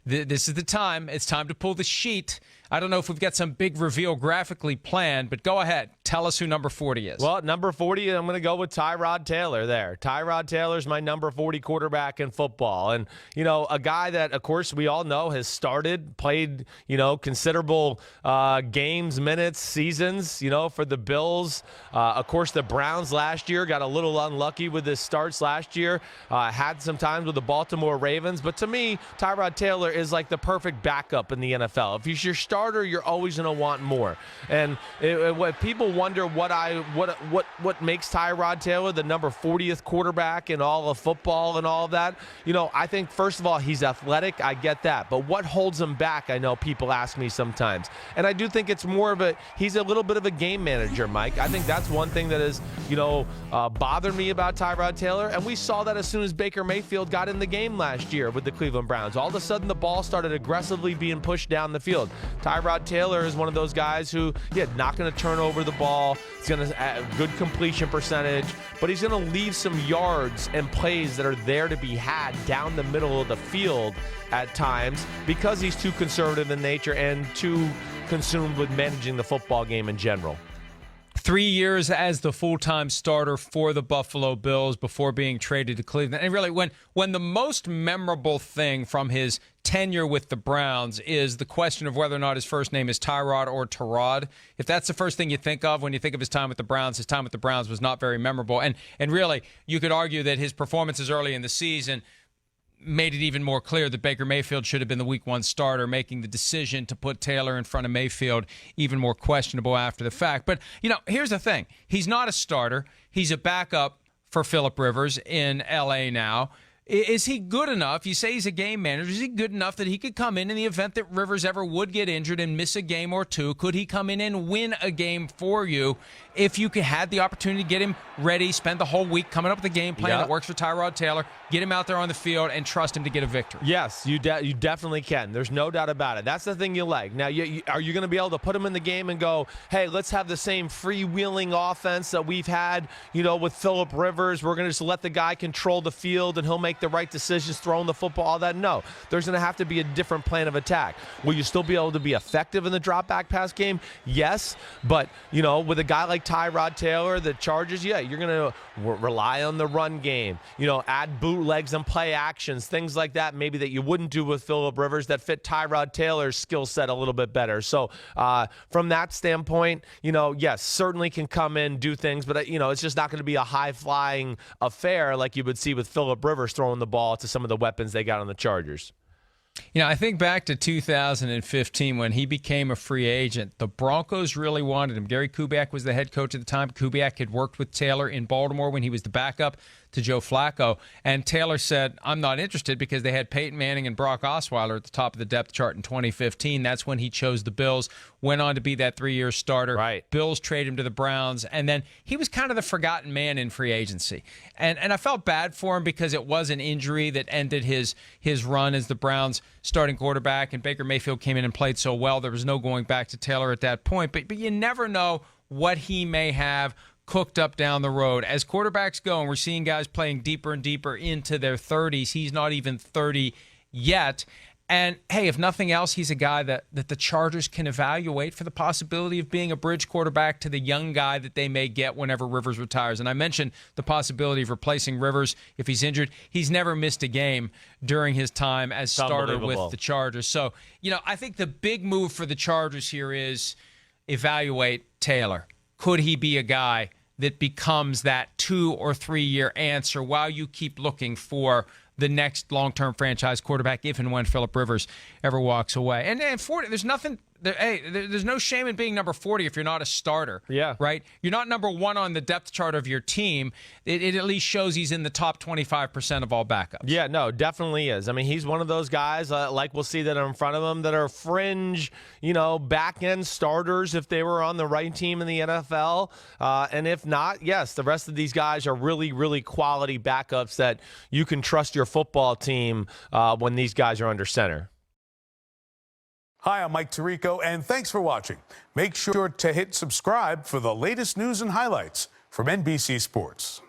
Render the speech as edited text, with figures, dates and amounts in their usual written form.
This is the time. It's time to pull the sheet. I don't know if we've got some big reveal graphically planned, but go ahead. Tell us who number 40 is. Well, number 40, I'm going to go with Tyrod Taylor there. Tyrod Taylor's my number 40 quarterback in football. And, a guy that, of course, we all know has played, considerable games, minutes, seasons, for the Bills. Of course, the Browns last year got a little unlucky with his starts last year. Had some times with the Baltimore Ravens. But to me, Tyrod Taylor is like the perfect backup in the NFL. If he's your starter, you're always going to want more. And what people wonder what makes Tyrod Taylor the number 40th quarterback in all of football and all of that. I think, first of all, he's athletic. I get that. But what holds him back, I know people ask me sometimes. And I do think it's more of he's a little bit of a game manager, Mike. I think that's one thing that is, bothered me about Tyrod Taylor. And we saw that as soon as Baker Mayfield got in the game last year with the Cleveland Browns. All of a sudden, the ball started aggressively being pushed down the field. Tyrod Taylor is one of those guys who, not going to turn over the ball. He's going to have good completion percentage, but he's going to leave some yards and plays that are there to be had down the middle of the field at times because he's too conservative in nature and too consumed with managing the football game in general. 3 years as the full-time starter for the Buffalo Bills before being traded to Cleveland. And really, when the most memorable thing from his tenure with the Browns is the question of whether or not his first name is Tyrod or Tyrod, if that's the first thing you think of when you think of his time with the Browns was not very memorable. And really, you could argue that his performances early in the season made it even more clear that Baker Mayfield should have been the Week 1 starter, making the decision to put Taylor in front of Mayfield even more questionable after the fact. But, here's the thing. He's not a starter. He's a backup for Phillip Rivers in L.A. now. Is he good enough? You say he's a game manager. Is he good enough that he could come in the event that Rivers ever would get injured and miss a game or two? Could he come in and win a game for you if you had the opportunity to get him ready, spend the whole week coming up with a game plan that works for Tyrod Taylor, get him out there on the field, and trust him to get a victory? Yes, you definitely can. There's no doubt about it. That's the thing you like. Now, are you going to be able to put him in the game and go, hey, let's have the same freewheeling offense that we've had, with Phillip Rivers. We're going to just let the guy control the field and he'll make the right decisions throwing the football, all that? No. There's going to have to be a different plan of attack. Will you still be able to be effective in the drop back pass game? Yes. But, with a guy like Tyrod Taylor, the Chargers, you're going to rely on the run game, add bootlegs and play actions, things like that, maybe that you wouldn't do with Phillip Rivers that fit Tyrod Taylor's skill set a little bit better. So from that standpoint, yes, certainly can come in, do things, but, it's just not going to be a high-flying affair like you would see with Phillip Rivers throwing the ball to some of the weapons they got on the Chargers. I think back to 2015 when he became a free agent. The Broncos really wanted him. Gary Kubiak was the head coach at the time. Kubiak had worked with Taylor in Baltimore when he was the backup to Joe Flacco. And Taylor said, I'm not interested, because they had Peyton Manning and Brock Osweiler at the top of the depth chart in 2015. That's when he chose the Bills, went on to be that 3-year starter. Right. Bills traded him to the Browns. And then he was kind of the forgotten man in free agency. And I felt bad for him because it was an injury that ended his run as the Browns starting quarterback. And Baker Mayfield came in and played so well, there was no going back to Taylor at that point. But you never know what he may have cooked up down the road. As quarterbacks go, and we're seeing guys playing deeper and deeper into their 30s. He's not even 30 yet. And, hey, if nothing else, he's a guy that the Chargers can evaluate for the possibility of being a bridge quarterback to the young guy that they may get whenever Rivers retires. And I mentioned the possibility of replacing Rivers if he's injured. He's never missed a game during his time as starter with the Chargers. So, I think the big move for the Chargers here is evaluate Taylor. Could he be a guy that becomes that 2 or 3 year answer while you keep looking for the next long-term franchise quarterback if and when Phillip Rivers ever walks away? And 40, there's nothing. There's no shame in being number 40 if you're not a starter. Yeah. Right? You're not number 1 on the depth chart of your team. It at least shows he's in the top 25% of all backups. Yeah, no, definitely is. I mean, he's one of those guys, like we'll see that are in front of him, that are fringe, back-end starters if they were on the right team in the NFL. And if not, yes, the rest of these guys are really, really quality backups that you can trust your football team when these guys are under center. Hi, I'm Mike Tirico, and thanks for watching. Make sure to hit subscribe for the latest news and highlights from NBC Sports.